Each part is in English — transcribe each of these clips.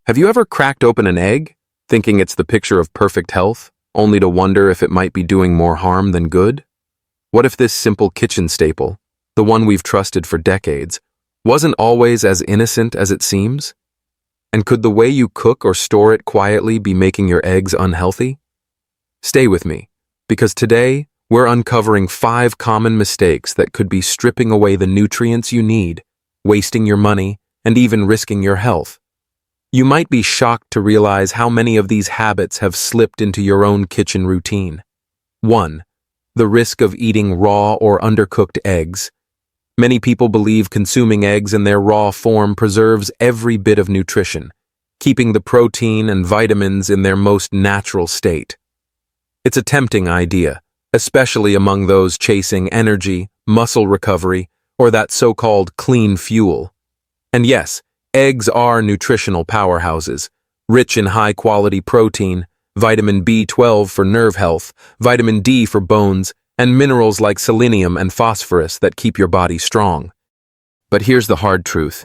Have you ever cracked open an egg, thinking it's the picture of perfect health, only to wonder if it might be doing more harm than good? What if this simple kitchen staple, the one we've trusted for decades, wasn't always as innocent as it seems? And could the way you cook or store it quietly be making your eggs unhealthy? Stay with me, because today we're uncovering 5 common mistakes that could be stripping away the nutrients you need, wasting your money, and even risking your health. You might be shocked to realize how many of these habits have slipped into your own kitchen routine. 1. The risk of eating raw or undercooked eggs. Many people believe consuming eggs in their raw form preserves every bit of nutrition, keeping the protein and vitamins in their most natural state. It's a tempting idea, especially among those chasing energy, muscle recovery, or that so-called clean fuel. And yes, eggs are nutritional powerhouses, rich in high-quality protein, vitamin B12 for nerve health, vitamin D for bones, and minerals like selenium and phosphorus that keep your body strong. But here's the hard truth.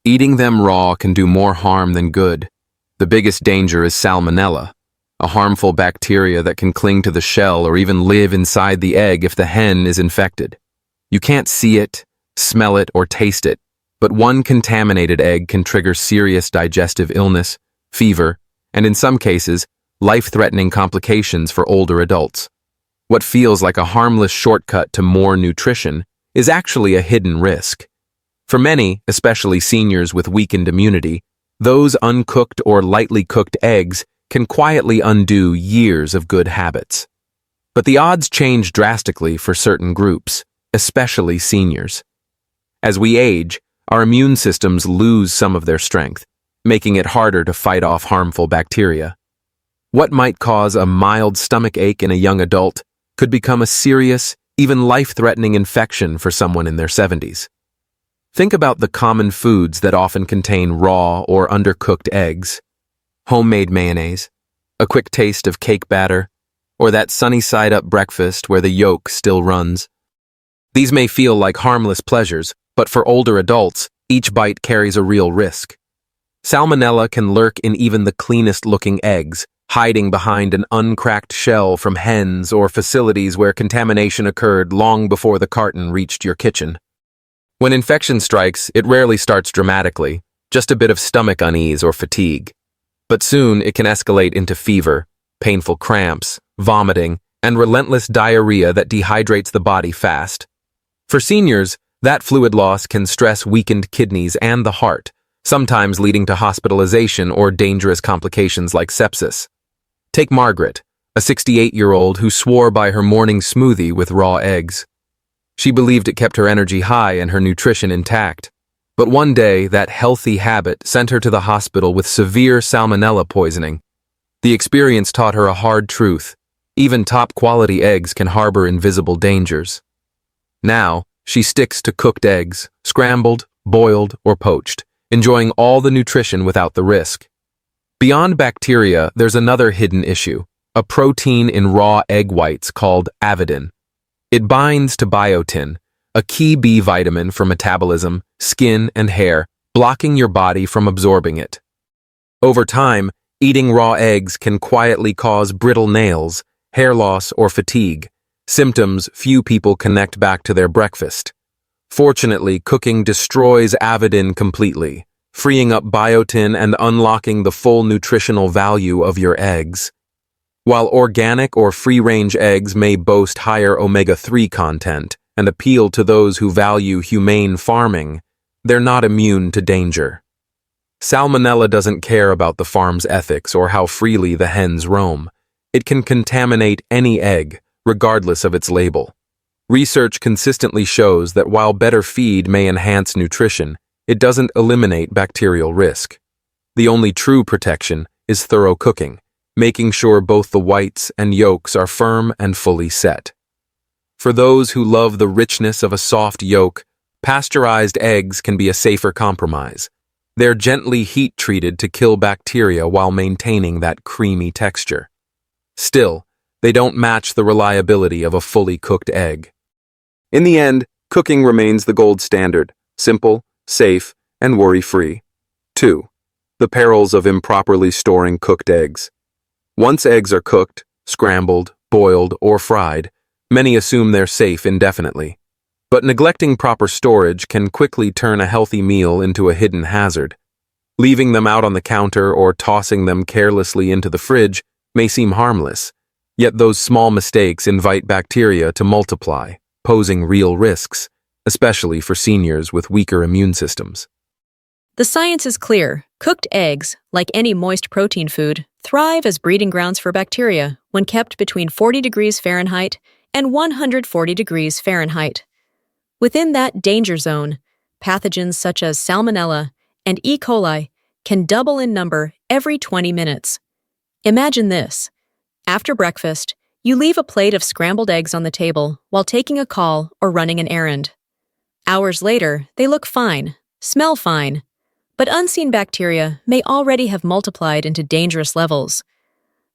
Eating them raw can do more harm than good. The biggest danger is salmonella, a harmful bacteria that can cling to the shell or even live inside the egg if the hen is infected. You can't see it, smell it, or taste it, but one contaminated egg can trigger serious digestive illness, fever, and in some cases, life-threatening complications for older adults. What feels like a harmless shortcut to more nutrition is actually a hidden risk. For many, especially seniors with weakened immunity, those uncooked or lightly cooked eggs can quietly undo years of good habits. But the odds change drastically for certain groups, especially seniors. As we age, our immune systems lose some of their strength, making it harder to fight off harmful bacteria. What might cause a mild stomach ache in a young adult could become a serious, even life-threatening infection for someone in their 70s. Think about the common foods that often contain raw or undercooked eggs. Homemade mayonnaise, a quick taste of cake batter, or that sunny-side-up breakfast where the yolk still runs. These may feel like harmless pleasures, but for older adults, each bite carries a real risk. Salmonella can lurk in even the cleanest-looking eggs, hiding behind an uncracked shell from hens or facilities where contamination occurred long before the carton reached your kitchen. When infection strikes, it rarely starts dramatically, just a bit of stomach unease or fatigue. But soon it can escalate into fever, painful cramps, vomiting, and relentless diarrhea that dehydrates the body fast. For seniors, that fluid loss can stress weakened kidneys and the heart, sometimes leading to hospitalization or dangerous complications like sepsis. Take Margaret, a 68-year-old who swore by her morning smoothie with raw eggs. She believed it kept her energy high and her nutrition intact. But one day, that healthy habit sent her to the hospital with severe salmonella poisoning. The experience taught her a hard truth. Even top-quality eggs can harbor invisible dangers. Now, she sticks to cooked eggs, scrambled, boiled, or poached, enjoying all the nutrition without the risk. Beyond bacteria, there's another hidden issue, a protein in raw egg whites called avidin. It binds to biotin, a key B vitamin for metabolism, skin, and hair, blocking your body from absorbing it. Over time, eating raw eggs can quietly cause brittle nails, hair loss, or fatigue, symptoms few people connect back to their breakfast. Fortunately, cooking destroys avidin completely, freeing up biotin and unlocking the full nutritional value of your eggs. While organic or free-range eggs may boast higher omega-3 content and appeal to those who value humane farming, they're not immune to danger. Salmonella doesn't care about the farm's ethics or how freely the hens roam. It can contaminate any egg, regardless of its label. Research consistently shows that while better feed may enhance nutrition, it doesn't eliminate bacterial risk. The only true protection is thorough cooking, making sure both the whites and yolks are firm and fully set. For those who love the richness of a soft yolk, pasteurized eggs can be a safer compromise. They're gently heat-treated to kill bacteria while maintaining that creamy texture. Still, they don't match the reliability of a fully cooked egg. In the end, cooking remains the gold standard, simple, safe, and worry-free. 2. The perils of improperly storing cooked eggs. Once eggs are cooked, scrambled, boiled, or fried, many assume they're safe indefinitely. But neglecting proper storage can quickly turn a healthy meal into a hidden hazard. Leaving them out on the counter or tossing them carelessly into the fridge may seem harmless, yet those small mistakes invite bacteria to multiply, posing real risks, especially for seniors with weaker immune systems. The science is clear. Cooked eggs, like any moist protein food, thrive as breeding grounds for bacteria when kept between 40 degrees Fahrenheit and 140 degrees Fahrenheit. Within that danger zone, pathogens such as Salmonella and E. coli can double in number every 20 minutes. Imagine this. After breakfast, you leave a plate of scrambled eggs on the table while taking a call or running an errand. Hours later, they look fine, smell fine, but unseen bacteria may already have multiplied into dangerous levels.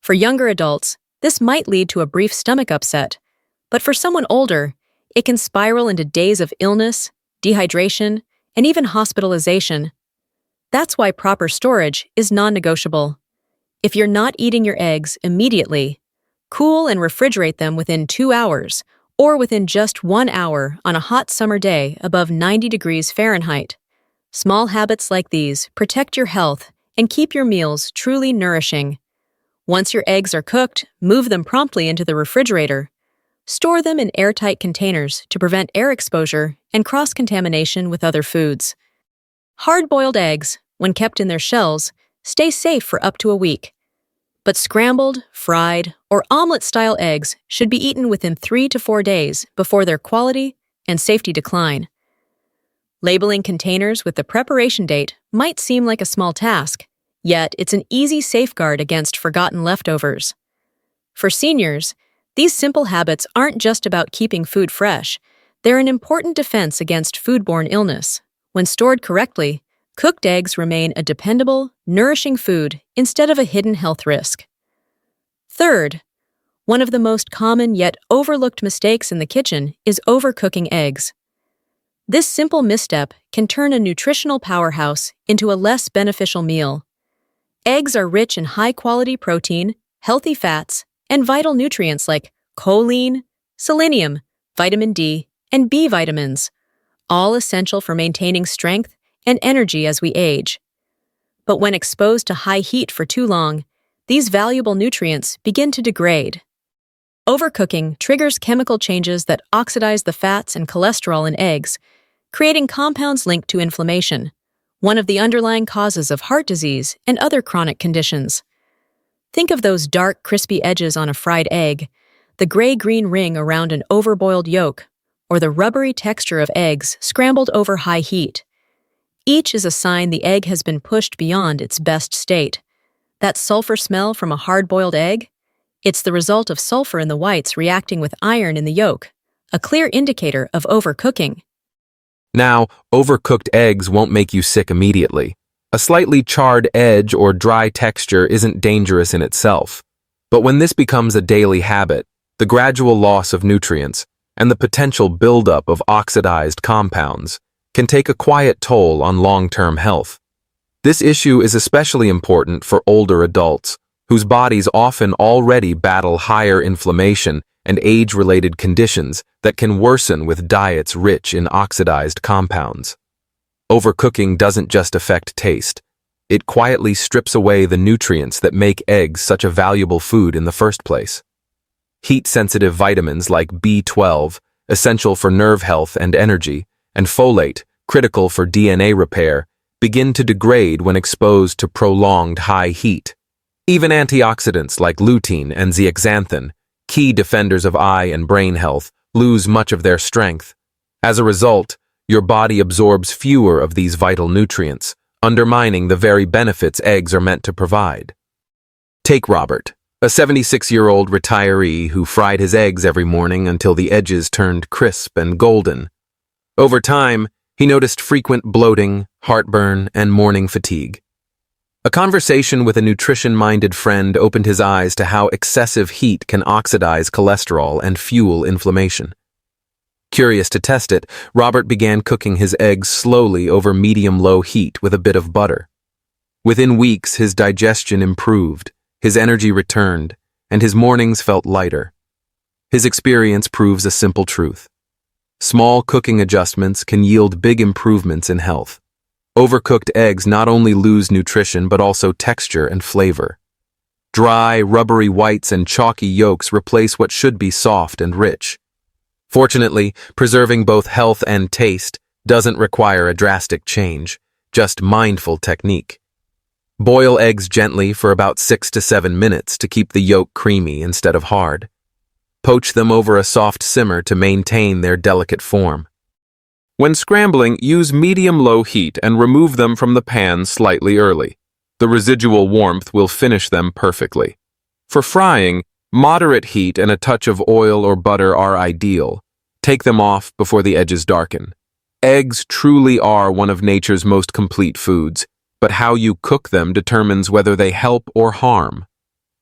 For younger adults, this might lead to a brief stomach upset, but for someone older, it can spiral into days of illness, dehydration, and even hospitalization. That's why proper storage is non-negotiable. If you're not eating your eggs immediately, cool and refrigerate them within 2 hours, or within just 1 hour on a hot summer day above 90 degrees Fahrenheit. Small habits like these protect your health and keep your meals truly nourishing. Once your eggs are cooked, move them promptly into the refrigerator. Store them in airtight containers to prevent air exposure and cross-contamination with other foods. Hard-boiled eggs, when kept in their shells, stay safe for up to a week. But scrambled, fried, or omelet-style eggs should be eaten within 3 to 4 days before their quality and safety decline. Labeling containers with the preparation date might seem like a small task, yet it's an easy safeguard against forgotten leftovers. For seniors, these simple habits aren't just about keeping food fresh. They're an important defense against foodborne illness. When stored correctly, cooked eggs remain a dependable, nourishing food instead of a hidden health risk. Third, one of the most common yet overlooked mistakes in the kitchen is overcooking eggs. This simple misstep can turn a nutritional powerhouse into a less beneficial meal. Eggs are rich in high-quality protein, healthy fats, and vital nutrients like choline, selenium, vitamin D, and B vitamins, all essential for maintaining strength and energy as we age. But when exposed to high heat for too long, these valuable nutrients begin to degrade. Overcooking triggers chemical changes that oxidize the fats and cholesterol in eggs, creating compounds linked to inflammation, one of the underlying causes of heart disease and other chronic conditions. Think of those dark, crispy edges on a fried egg, the gray-green ring around an overboiled yolk, or the rubbery texture of eggs scrambled over high heat. Each is a sign the egg has been pushed beyond its best state. That sulfur smell from a hard-boiled egg? It's the result of sulfur in the whites reacting with iron in the yolk, a clear indicator of overcooking. Now, overcooked eggs won't make you sick immediately. A slightly charred edge or dry texture isn't dangerous in itself. But when this becomes a daily habit, the gradual loss of nutrients and the potential buildup of oxidized compounds can take a quiet toll on long-term health. This issue is especially important for older adults, whose bodies often already battle higher inflammation and age-related conditions that can worsen with diets rich in oxidized compounds. Overcooking doesn't just affect taste. It quietly strips away the nutrients that make eggs such a valuable food in the first place. Heat-sensitive vitamins like B12, essential for nerve health and energy, and folate, critical for DNA repair, begin to degrade when exposed to prolonged high heat. Even antioxidants like lutein and zeaxanthin, key defenders of eye and brain health, lose much of their strength. As a result, your body absorbs fewer of these vital nutrients, undermining the very benefits eggs are meant to provide. Take Robert, a 76-year-old retiree who fried his eggs every morning until the edges turned crisp and golden. Over time, he noticed frequent bloating, heartburn, and morning fatigue. A conversation with a nutrition-minded friend opened his eyes to how excessive heat can oxidize cholesterol and fuel inflammation. Curious to test it, Robert began cooking his eggs slowly over medium-low heat with a bit of butter. Within weeks, his digestion improved, his energy returned, and his mornings felt lighter. His experience proves a simple truth. Small cooking adjustments can yield big improvements in health. Overcooked eggs not only lose nutrition but also texture and flavor. Dry, rubbery whites and chalky yolks replace what should be soft and rich. Fortunately, preserving both health and taste doesn't require a drastic change, just mindful technique. Boil eggs gently for about 6 to 7 minutes to keep the yolk creamy instead of hard. Poach them over a soft simmer to maintain their delicate form. When scrambling, use medium-low heat and remove them from the pan slightly early. The residual warmth will finish them perfectly. For frying, moderate heat and a touch of oil or butter are ideal. Take them off before the edges darken. Eggs truly are one of nature's most complete foods, but how you cook them determines whether they help or harm.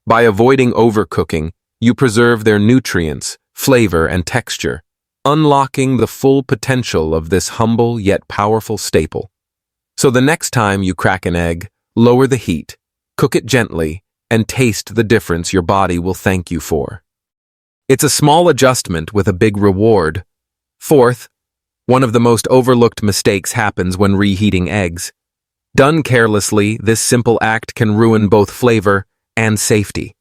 By avoiding overcooking, you preserve their nutrients, flavor, and texture, unlocking the full potential of this humble yet powerful staple. So the next time you crack an egg, lower the heat, cook it gently, and taste the difference your body will thank you for. It's a small adjustment with a big reward. Fourth, one of the most overlooked mistakes happens when reheating eggs. Done carelessly, this simple act can ruin both flavor and safety.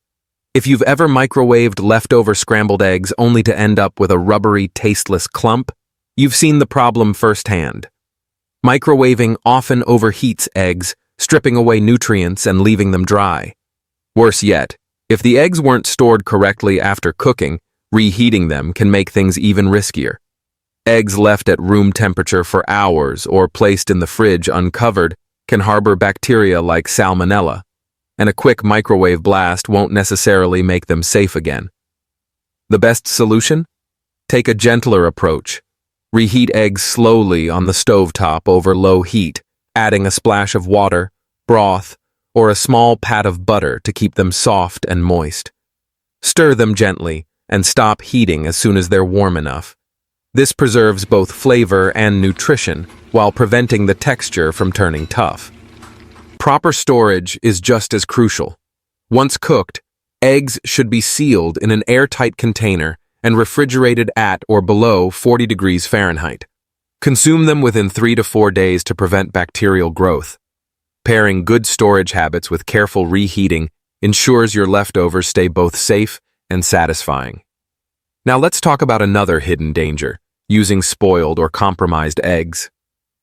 If you've ever microwaved leftover scrambled eggs only to end up with a rubbery, tasteless clump, you've seen the problem firsthand. Microwaving often overheats eggs, stripping away nutrients and leaving them dry. Worse yet, if the eggs weren't stored correctly after cooking, reheating them can make things even riskier. Eggs left at room temperature for hours or placed in the fridge uncovered can harbor bacteria like salmonella, and a quick microwave blast won't necessarily make them safe again. The best solution? Take a gentler approach. Reheat eggs slowly on the stovetop over low heat, adding a splash of water, broth, or a small pat of butter to keep them soft and moist. Stir them gently and stop heating as soon as they're warm enough. This preserves both flavor and nutrition while preventing the texture from turning tough. Proper storage is just as crucial. Once cooked, eggs should be sealed in an airtight container and refrigerated at or below 40 degrees Fahrenheit. Consume them within 3 to 4 days to prevent bacterial growth. Pairing good storage habits with careful reheating ensures your leftovers stay both safe and satisfying. Now let's talk about another hidden danger, using spoiled or compromised eggs.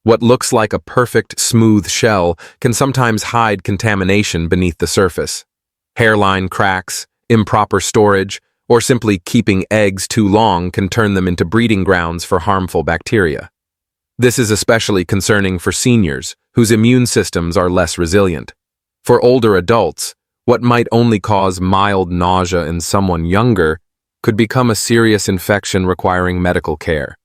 What looks like a perfect, smooth shell can sometimes hide contamination beneath the surface. Hairline cracks, improper storage, or simply keeping eggs too long can turn them into breeding grounds for harmful bacteria. This is especially concerning for seniors, whose immune systems are less resilient. For older adults, what might only cause mild nausea in someone younger could become a serious infection requiring medical care.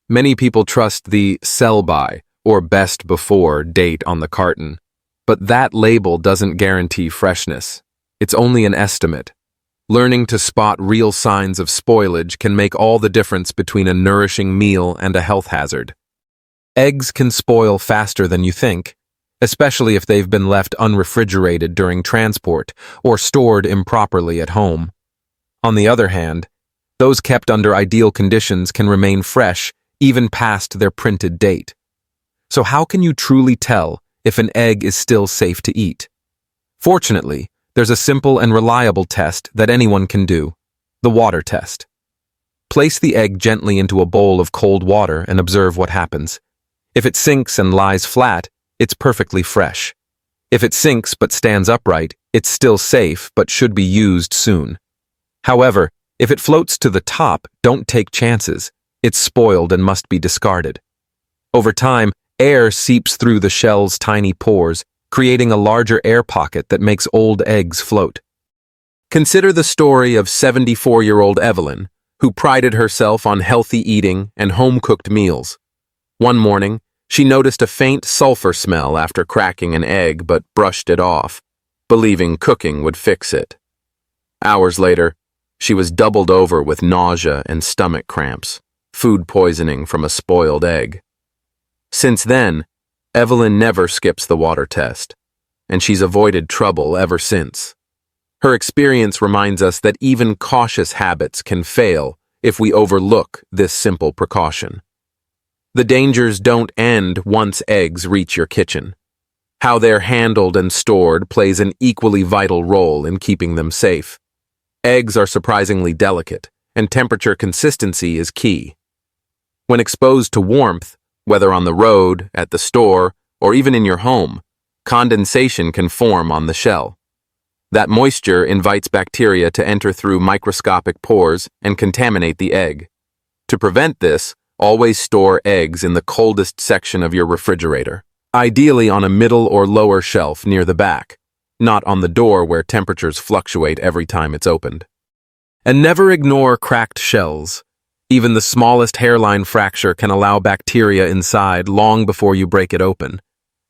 Many people trust the sell-by or best before date on the carton, but that label doesn't guarantee freshness. It's only an estimate. Learning to spot real signs of spoilage can make all the difference between a nourishing meal and a health hazard. Eggs can spoil faster than you think, especially if they've been left unrefrigerated during transport or stored improperly at home. On the other hand, those kept under ideal conditions can remain fresh even past their printed date. So how can you truly tell if an egg is still safe to eat? Fortunately, there's a simple and reliable test that anyone can do: the water test. Place the egg gently into a bowl of cold water and observe what happens. If it sinks and lies flat, it's perfectly fresh. If it sinks but stands upright, it's still safe but should be used soon. However, if it floats to the top, don't take chances. It's spoiled and must be discarded. Over time, air seeps through the shell's tiny pores, creating a larger air pocket that makes old eggs float. Consider the story of 74-year-old Evelyn, who prided herself on healthy eating and home-cooked meals. One morning, she noticed a faint sulfur smell after cracking an egg but brushed it off, believing cooking would fix it. Hours later, she was doubled over with nausea and stomach cramps. food poisoning from a spoiled egg. Since then, Evelyn never skips the water test, and she's avoided trouble ever since. Her experience reminds us that even cautious habits can fail if we overlook this simple precaution. The dangers don't end once eggs reach your kitchen. How they're handled and stored plays an equally vital role in keeping them safe. Eggs are surprisingly delicate, and temperature consistency is key. When exposed to warmth, whether on the road, at the store, or even in your home, condensation can form on the shell. That moisture invites bacteria to enter through microscopic pores and contaminate the egg. To prevent this, always store eggs in the coldest section of your refrigerator, ideally on a middle or lower shelf near the back, not on the door where temperatures fluctuate every time it's opened. And never ignore cracked shells. Even the smallest hairline fracture can allow bacteria inside long before you break it open.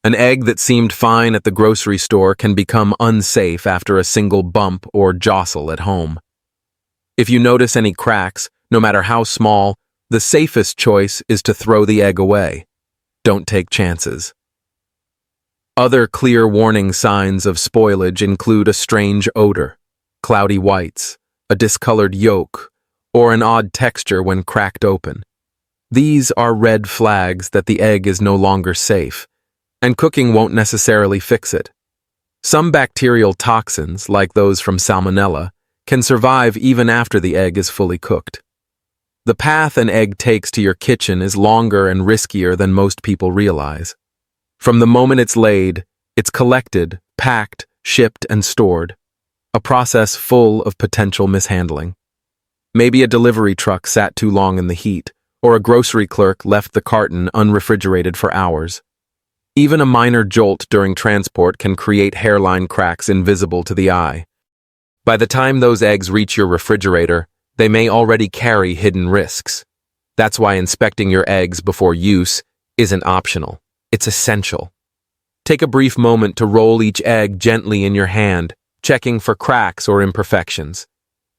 An egg that seemed fine at the grocery store can become unsafe after a single bump or jostle at home. If you notice any cracks, no matter how small, the safest choice is to throw the egg away. Don't take chances. Other clear warning signs of spoilage include a strange odor, cloudy whites, a discolored yolk, or an odd texture when cracked open. These are red flags that the egg is no longer safe, and cooking won't necessarily fix it. Some bacterial toxins, like those from Salmonella, can survive even after the egg is fully cooked. The path an egg takes to your kitchen is longer and riskier than most people realize. From the moment it's laid, it's collected, packed, shipped, and stored, a process full of potential mishandling. Maybe a delivery truck sat too long in the heat, or a grocery clerk left the carton unrefrigerated for hours. Even a minor jolt during transport can create hairline cracks invisible to the eye. By the time those eggs reach your refrigerator, they may already carry hidden risks. That's why inspecting your eggs before use isn't optional. It's essential. Take a brief moment to roll each egg gently in your hand, checking for cracks or imperfections.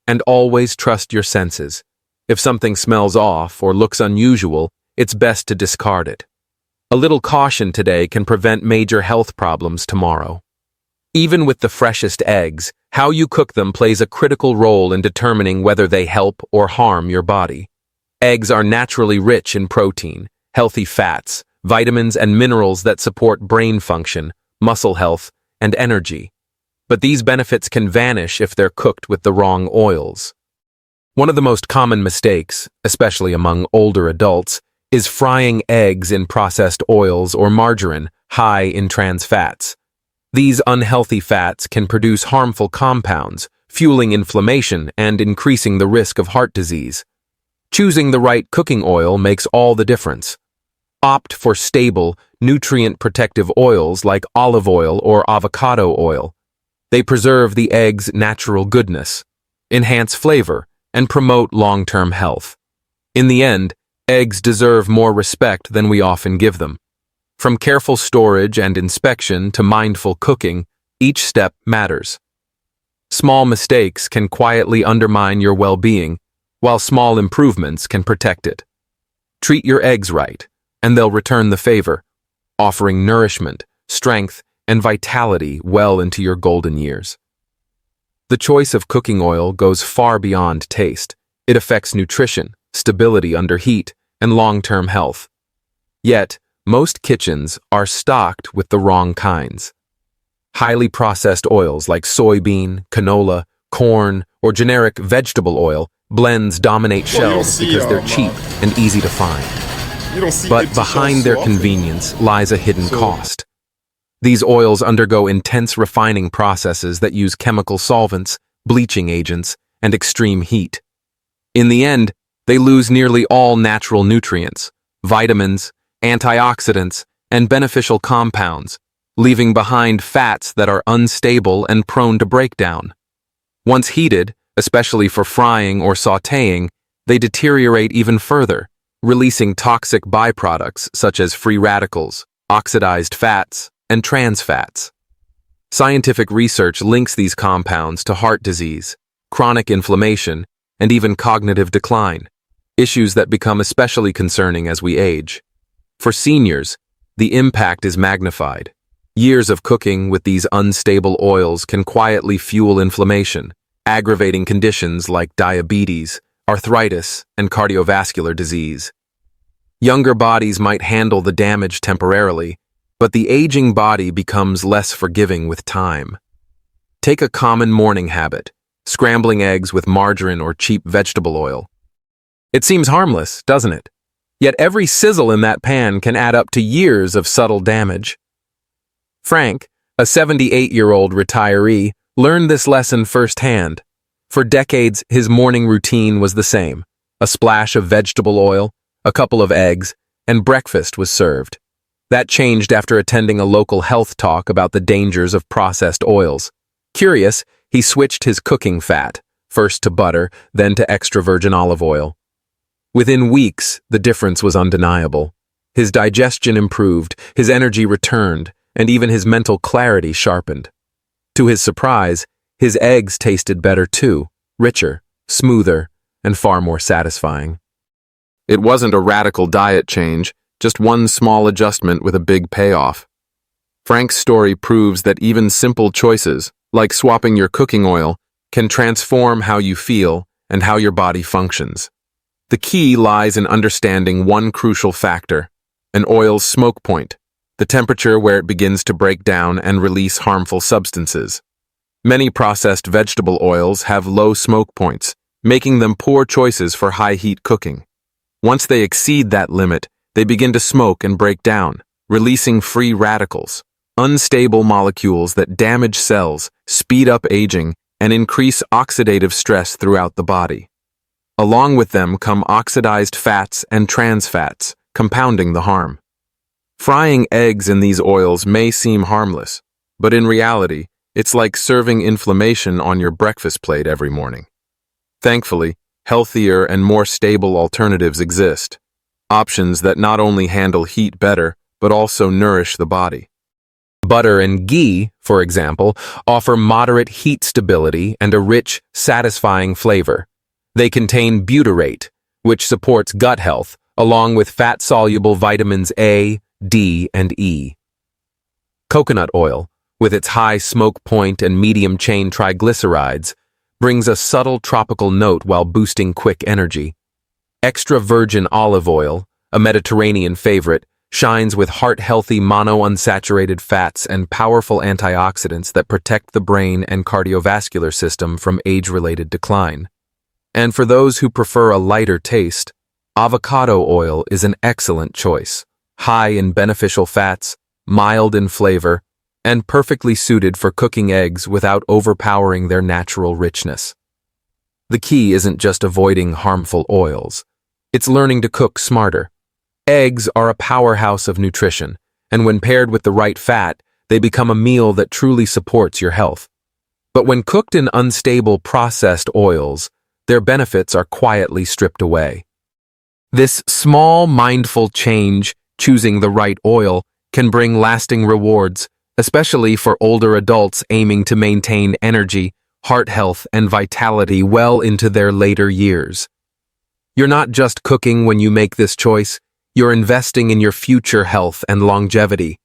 And always trust your senses. If something smells off or looks unusual, it's best to discard it. A little caution today can prevent major health problems tomorrow. Even with the freshest eggs, how you cook them plays a critical role in determining whether they help or harm your body. Eggs are naturally rich in protein, healthy fats, vitamins, and minerals that support brain function, muscle health, and energy. But these benefits can vanish if they're cooked with the wrong oils. One of the most common mistakes, especially among older adults, is frying eggs in processed oils or margarine high in trans fats. These unhealthy fats can produce harmful compounds, fueling inflammation and increasing the risk of heart disease. Choosing the right cooking oil makes all the difference. Opt for stable, nutrient-protective oils like olive oil or avocado oil. They preserve the egg's natural goodness, enhance flavor, and promote long-term health. In the end, eggs deserve more respect than we often give them. From careful storage and inspection to mindful cooking, each step matters. Small mistakes can quietly undermine your well-being, while small improvements can protect it. Treat your eggs right, and they'll return the favor, offering nourishment, strength, and vitality well into your golden years. The choice of cooking oil goes far beyond taste. It affects nutrition, stability under heat, and long-term health. Yet, most kitchens are stocked with the wrong kinds. Highly processed oils like soybean, canola, corn, or generic vegetable oil blends dominate shelves because they're cheap and easy to find. But behind their convenience lies a hidden cost. These oils undergo intense refining processes that use chemical solvents, bleaching agents, and extreme heat. In the end, they lose nearly all natural nutrients, vitamins, antioxidants, and beneficial compounds, leaving behind fats that are unstable and prone to breakdown. Once heated, especially for frying or sautéing, they deteriorate even further, releasing toxic byproducts such as free radicals, oxidized fats, and trans fats. Scientific research links these compounds to heart disease, chronic inflammation, and even cognitive decline. issues that become especially concerning as we age. For seniors, the impact is magnified. Years of cooking with these unstable oils can quietly fuel inflammation, aggravating conditions like diabetes, arthritis, and cardiovascular disease. Younger bodies might handle the damage temporarily, but the aging body becomes less forgiving with time. Take a common morning habit, scrambling eggs with margarine or cheap vegetable oil. It seems harmless, doesn't it? Yet every sizzle in that pan can add up to years of subtle damage. Frank, a 78-year-old retiree, learned this lesson firsthand. For decades, his morning routine was the same: a splash of vegetable oil, a couple of eggs, and breakfast was served. That changed after attending a local health talk about the dangers of processed oils. Curious, he switched his cooking fat, first to butter, then to extra virgin olive oil. Within weeks, the difference was undeniable. His digestion improved, his energy returned, and even his mental clarity sharpened. To his surprise, his eggs tasted better too, richer, smoother, and far more satisfying. It wasn't a radical diet change, just one small adjustment with a big payoff. Frank's story proves that even simple choices, like swapping your cooking oil, can transform how you feel and how your body functions. The key lies in understanding one crucial factor: an oil's smoke point, the temperature where it begins to break down and release harmful substances. Many processed vegetable oils have low smoke points, making them poor choices for high-heat cooking. Once they exceed that limit, they begin to smoke and break down, releasing free radicals, unstable molecules that damage cells, speed up aging, and increase oxidative stress throughout the body. Along with them come oxidized fats and trans fats, compounding the harm. Frying eggs in these oils may seem harmless, but in reality, it's like serving inflammation on your breakfast plate every morning. Thankfully, healthier and more stable alternatives exist, options that not only handle heat better, but also nourish the body. Butter and ghee, for example, offer moderate heat stability and a rich, satisfying flavor. They contain butyrate, which supports gut health, along with fat-soluble vitamins A, D, and E. Coconut oil, with its high smoke point and medium-chain triglycerides, brings a subtle tropical note while boosting quick energy. Extra virgin olive oil, a Mediterranean favorite, shines with heart-healthy monounsaturated fats and powerful antioxidants that protect the brain and cardiovascular system from age-related decline. And for those who prefer a lighter taste, avocado oil is an excellent choice, high in beneficial fats, mild in flavor, and perfectly suited for cooking eggs without overpowering their natural richness. The key isn't just avoiding harmful oils. It's learning to cook smarter. Eggs are a powerhouse of nutrition, and when paired with the right fat, they become a meal that truly supports your health. But when cooked in unstable processed oils, their benefits are quietly stripped away. This small, mindful change, choosing the right oil, can bring lasting rewards, especially for older adults aiming to maintain energy, heart health, and vitality well into their later years. You're not just cooking when you make this choice, you're investing in your future health and longevity.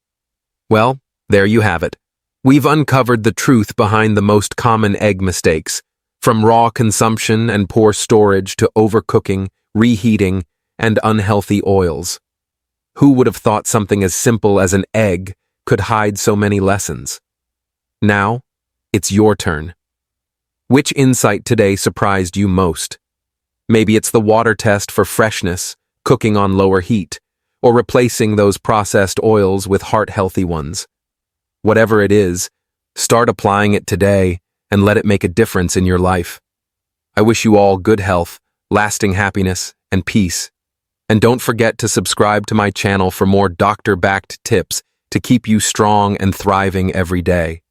Well, there you have it. We've uncovered the truth behind the most common egg mistakes, from raw consumption and poor storage to overcooking, reheating, and unhealthy oils. Who would have thought something as simple as an egg could hide so many lessons? Now, it's your turn. Which insight today surprised you most? Maybe it's the water test for freshness, cooking on lower heat, or replacing those processed oils with heart-healthy ones. Whatever it is, start applying it today and let it make a difference in your life. I wish you all good health, lasting happiness, and peace. And don't forget to subscribe to my channel for more doctor-backed tips to keep you strong and thriving every day.